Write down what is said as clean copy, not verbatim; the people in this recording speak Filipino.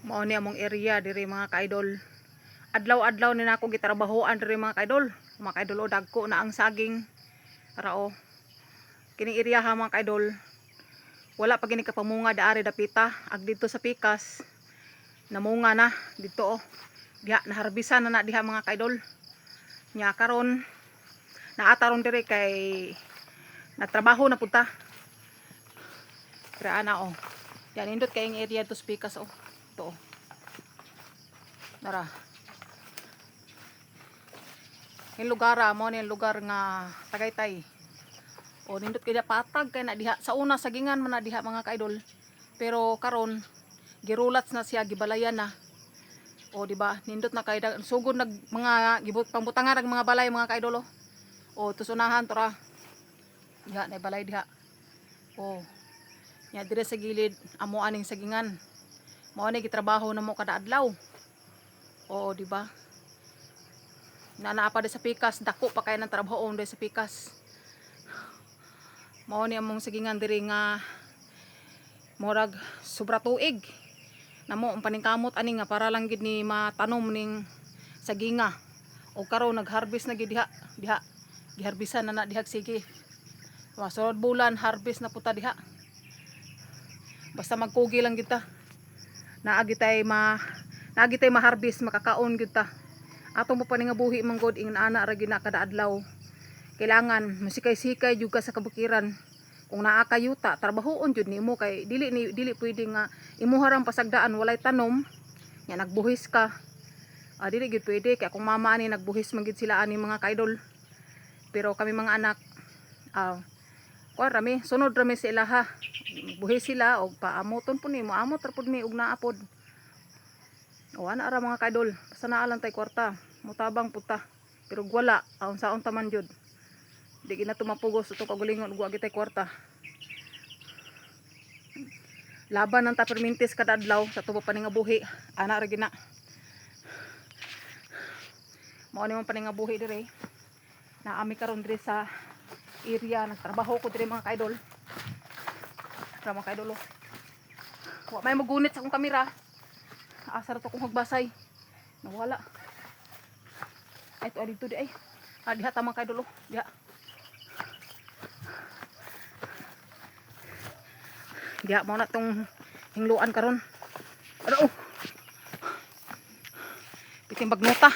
Mao ni among area diri mga kaidol. Adlaw-adlaw ni nako gitrabahoan diri mga kaidol. Mga kaidol o dagko na ang saging. Rao. Kining area ha mga kaidol. Wala pa gini kapamunga daari dapita. Ag dito sa pikas. Namunga na dito oh. Diha naharbisan na diha mga kaidol. Nya karon naataron diri kay natrabaho na punta. Pero ana oh. Yan indot kay ang area to sa pikas oh. Ito oh. Nara. Yung lugar mo ni lugar nga Tagaytay. O nindot kay patag kay na diha sa una sagingan man na diha mga kaidol. Pero karon girulats na siya gibalayan na. O di ba? Nindot na kay sugod nag mga gibut pangbutangan ng mga balay mga kaidol oh. O tusunahan tora. Diha na balay diha. O. Nya dire sa gilid amo aning sagingan. Mao ni gitrabaho namo kada adlaw. Oo, di ba? Naa pa di sa pikas, dako pa kay nang trabaho di sa pikas. Mao ni among sagingan diri nga murag sobra tuig. Namo ang paningkamot ani nga para lang gid ni matanom ning saginga. O karon nag-harvest na gid diha, diha. Giharbisan na diha sige. Wa sunod bulan harvest na puta diha. Basta magkugi lang gid ta. Naagi tay ma-harvest makakaon gid ta. Atong mo pa nga buhi manggod ing ana ra gid na kada adlaw. Kailangan musikay-sikay jud ka sa kabukiran. Kung naa kayuta, trabahoon jud nimo kay dili pwede nga imuha rang pasagdaan walay tanom. Nya nagbuhis ka. Dili gid pwede kay kung mama ani nagbuhis man gid sila ani mga kaidol. Pero kami mga anak kuan rami sunod rami sa ilaha. Buhis sila og paamoton pud ni moamot ra pud mi og naapod. O ana ra mga kaidol, basta naa lang tay kwarta, mutabang puta. Pero wala, aun saon taman jud. Di gina tumapugos uto kagulingon ug wa tay kwarta. Laban ng tapermintis kada adlaw sa tubo pa nga buhi, ana ra gina. Mao ni man pa nga buhi dire. Naami karon dire sa area nagtrabaho ko dire mga kaidol. Sa mga kaidol. Wa may magunit sa akong kamera. Asar to kung magbasay. Nawala. Ay to dito di ay. Diha ta mga kaidol. Diha. Diha mo na tong hingluan karon. Ano? Bitin bagnota.